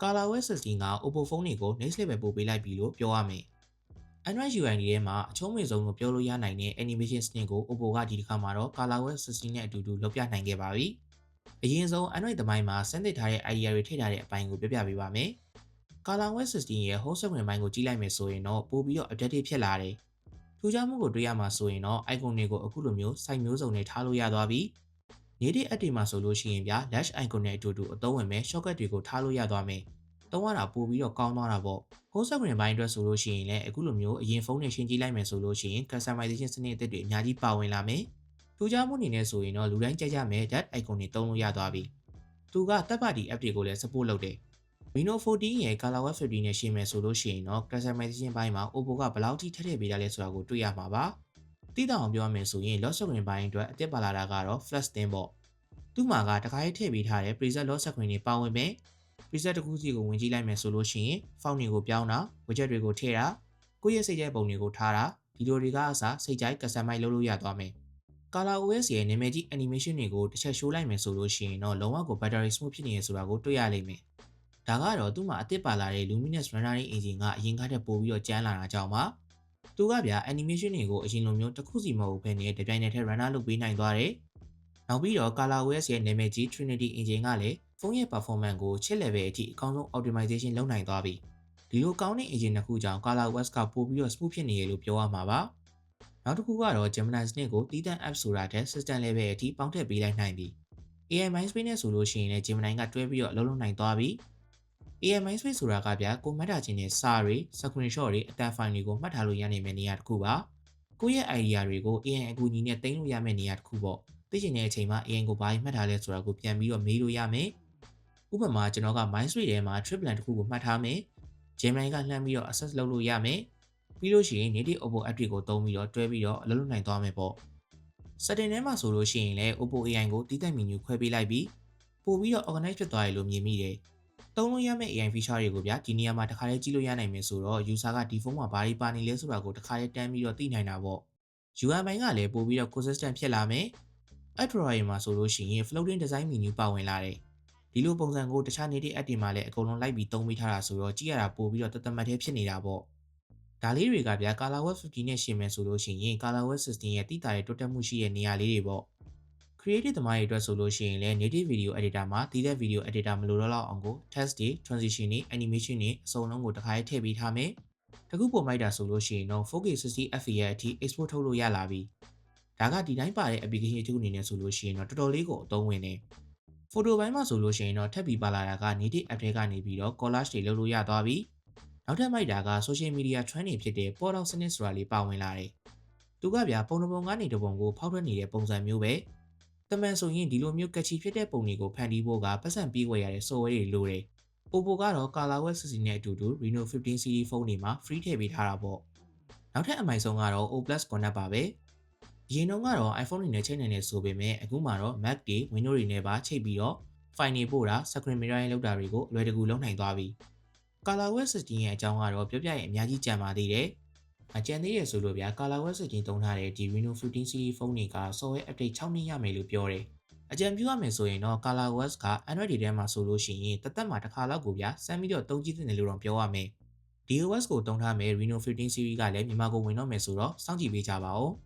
ColorOS 16က Oppo ဖုန်းတွေကို next level ပို့ပေးလိုက်ပြီလို့ပြောရမယ်။ Android UI ထဲမှာအချုံးဝင်ဆုံးလို့ပြောလို့ရနိုင်တဲ့ animation စနစ်ကို Oppo ကဒီတစ်ခါမှာတော့ ColorOS 16နဲ့အတူတူလုပ်ပြနိုင်ခဲ့ပါပြီ။အရင်ဆုံး Android သမိုင်းမှာစမ်းသစ်ထားတဲ့ idea တွေထည့်ထားတဲ့အပိုင်းကိုပြပြပေးပါမယ်။ ColorOS 16ရဲ့ home screen ပိုင်းကိုကြည့်လိုက်မယ်ဆိုရင်တော့ပို့ပြီးတော့ update ဖြစ်လာတယ်။ထူးခြားမှုကိုတွေ့ရမှာဆိုရင်တော့ icon တွေကိုအခုလိုမျိုး site မျိုးစုံနဲ့ထားလို့ရသွားပြီ။ native app တွေမှာဆိုလို့ရှိရင်ဗျာ dash icon နဲ့အတူတူအသုံးဝင်မဲ့ shortcut တွေကိုထားလို့ရသွားမယ်။သုံးရတာပို့ပြီးတော့ကောင်းသွားတာပေါ့။ home screen ပိုင်းအတွက်ဆိုလို့ရှိရင်လည်းအခုလိုမျိုးအရင်ဖုန်းနဲ့ရှင်းကြည့်လိုက်မယ်ဆိုလို့ရှိရင် customization စနစ်အသစ်တွေအများကြီးပါဝင်လာမယ်။ထူးခြားမှုအနေနဲ့ဆိုရင်တော့လူတိုင်းကြိုက်ကြမဲ့ dash icon တွေသုံးလို့ရသွားပြီ။သူက third party app တွေကိုလည်း support လုပ်တယ်။ Reno 14ရဲ့ ColorOS 15နဲ့ရှင်းမယ်ဆိုလို့ရှိရင်တော့ customization ဘိုင်းမှာ Oppo ကဘယ်လောက်ထိထည့်ထည့်ပေးတာလဲဆိုတာကိုတွေ့ရမှာပါ။တိတောင်အောင်ပြောရမယ်ဆိုရင် lock screen ဘိုင်းအတွက်အသစ်ပါလာတာကတော့ flash theme ပေါ့။သူ့မှာကတခါရေးထည့်ပေးထားတဲ့ preset lock screen တွေပါဝင်မယ်။ preset တစ်ခုစီကိုဝင်ကြည့်လိုက်မယ်ဆိုလို့ရှိရင် font တွေကိုပြောင်းတာ widget တွေကိုထည့်တာကိုယ့်ရဲ့စိတ်ကြိုက်ပုံတွေကိုထားတာဒီလိုတွေကအစားစိတ်ကြိုက် customize လုပ်လို့ရသွားမယ်။ ColorOS ရဲ့နာမည်ကြီး animation တွေကိုတစ်ချက် show လိုက်မယ်ဆိုလို့ရှိရင်တော့လုံးဝကို battery smooth ဖြစ်နေရဆိုတာကိုတွေ့ရလိမ့်မယ်။ဒါကတော့သူ့မှာအသစ်ပါလာတဲ့ Luminous Rendering Engine ကအရင်ကထက်ပိုပြီးတော့ကျန်းလာတာကြောင့်ပါ။သူကဗျာ animation တွေကိုအရင်လိုမျိုးတစ်ခုစီမဟုတ်ဘဲနဲ့တပြိုင်နက်တည်း render လုပ်ပေးနိုင်သွားတယ်။နောက်ပြီးတော့ ColorOS ရဲ့နာမည်ကြီး Trinity Engine ကလည်းဖုန်းရဲ့ performance ကိုchip level အထိအကောင်းဆုံး optimization လုပ်နိုင်သွားပြီ။ဒီလိုကောင်းတဲ့ engine တစ်ခုကြောင့် ColorOS ကပိုပြီးတော့ smooth ဖြစ်နေရလို့ပြောရမှာပါ။နောက်တစ်ခုကတော့ Gemini စနစ်ကိုတည်တံ့ app ဆိုတာတဲ့ system level အထိပေါင်းထည့်ပေးလိုက်နိုင်ပြီ။ AI Mindspace နဲ့ဆိုလို့ရှိရင်လည်း Gemini ကတွဲပြီးတော့အလုပ်လုပ်နိုင်သွားပြီ။ AI Mindspace ဆိုတာကဗျာကိုမှတ်တာချင်းတဲ့စာတွေ screenshot တွေအတန်ဖိုင်တွေကိုမှတ်ထားလို့ရနိုင်မယ့်နေရာတစ်ခုပါ။ကိုယ့်ရဲ့ idea တွေကို AI အကူအညီနဲ့သိမ်းလို့ရမယ့်နေရာတစ်ခုပေါ့။သိချင်တဲ့အချိန်မှာ AI ကိုဘာမှတ်ထားလဲဆိုတာကိုပြန်ပြီးတော့မေးလို့ရမယ်။ဥပမာကျွန်တော်က Mindspace ထဲမှာ trip plan တစ်ခုကိုမှတ်ထားမယ်။ Gemini ကလှမ်းပြီးတော့ access လုပ်လို့ရမယ်။ပြီးလို့ရှိရင် native Oppo app တွေကိုသုံးပြီးတော့တွဲပြီးတော့အလုပ်လုပ်နိုင်သွားမယ်ပေါ့။ setting ထဲမှာဆိုလို့ရှိရင်လည်း Oppo AI ကိုတည်တံ့ menu ခွဲပေးလိုက်ပြီးပို့ပြီးတော့ organize ဖြစ်သွားရလို့မြင်မိတယ်။သုံးလို့ရမယ့် AI feature တွေကိုဗျာဒီနေရာမှာတစ်ခါတည်းကြည့်လို့ရနိုင်မယ်ဆိုတော့ user ကဒီဖုန်းမှာဘာတွေပါနေလဲဆိုတာကိုတစ်ခါတည်းတန်းပြီးတော့သိနိုင်တာပေါ့။ UI ပိုင်းကလည်းပို့ပြီးတော့ consistent ဖြစ်လာမယ်။ app drawer မှာဆိုလို့ရှိရင် floating design menu ပါဝင်လာတယ်။ဒီလိုပုံစံကိုတခြား native app တွေမှာလည်းအကုန်လုံးလိုက်ပြီးသုံးပေးထားတာဆိုတော့ကြည့်ရတာပို့ပြီးတော့တသက်မှတ်သေးဖြစ်နေတာပေါ့။ဒါလေးတွေကဗျာ ColorOS 15နဲ့ရှင်းမယ်ဆိုလို့ရှိရင် ColorOS 16ရဲ့တိတာတဲ့တိုးတက်မှုရှိတဲ့နေရာလေးတွေပေါ့။ creative သမားတွေအတွက်ဆိုလို့ရှိရင်လည်း native video editor မှာတည်တဲ့ video editor မလိုတော့လောက်အောင်ကို text တွေ transition တွေ animation တွေအစုံလုံးကိုတစ်ခါရေးထည့်ပေးထားမယ်။တခုပုံမိုက်တာဆိုလို့ရှိရင်တော့ 4K 60fps အထိ export ထုတ်လို့ရလာပြီ။ဒါကဒီတိုင်းပါတဲ့ application တစ်ခုအနေနဲ့ဆိုလို့ရှိရင်တော့တော်တော်လေးကိုအသုံးဝင်တယ်။ photo ဘိုင်းမှာဆိုလို့ရှိရင်တော့ထပ်ပြီးပါလာတာက native app တွေကနေပြီးတော့ collage တွေလုပ်လို့ရသွားပြီ။နောက်ထပ်မိုက်တာက social media trend တွေဖြစ်တဲ့ pop out စနစ်ဆိုတာလေးပါဝင်လာတယ်။သူကဗျာပုံတစ်ပုံကနေတစ်ပုံကိုဖောက်ထွက်နေတဲ့ပုံစံမျိုးပဲ။တမန်ဆိုရင်ဒီလိုမျိုး catchy ဖြစ်တဲ့ပုံတွေကိုဖန်တီးဖို့ကပတ်စံပြေးဝယ်ရတဲ့ software တွေလိုတယ်။ Oppo ကတော့ ColorOS 16နဲ့အတူတူ Reno 15 series ဖုန်းတွေမှာ free ထည့်ပေးထားတာပေါ့။နောက်ထပ်အမိုက်ဆုံးကတော့ O+ Connect ပါပဲ။အရင်တုန်းကတော့ iPhone တွေနဲ့ချိတ်နိုင်တယ်ဆိုပေမဲ့အခုမှတော့ Mac တွေ Windows တွေနဲ့ပါချိတ်ပြီးတော့ file တွေပို့တာ screen mirroring လုပ်တာတွေကိုအလွယ်တကူလုပ်နိုင်သွားပြီ။ ColorOS 16ရဲ့အကြောင်းကတော့ပြောပြရင်အများကြီးကြံပါသေးတယ်။အကြံသေးရဆိုလို့ဗျာ ColorOS 16သုံးထားတဲ့ဒီ Reno 15 series ဖုန်းတွေက software update 6 နှစ်ရမယ်လို့ပြောတယ်။အကြံပြုရမယ်ဆိုရင်တော့ ColorOS က Android တွေထဲမှာဆိုလို့ရှိရင်တစ်သက်မှာတစ်ခါလောက်ကိုဗျာစမ်းပြီးတော့သုံးကြည့်သင့်တယ်လို့တော့ပြောရမယ်။ DOS ကိုသုံးထားမယ် Reno 15 series ကလည်းမြန်မာကိုဝင်တော့မယ်ဆိုတော့စောင့်ကြည့်ပေးကြပါဦး။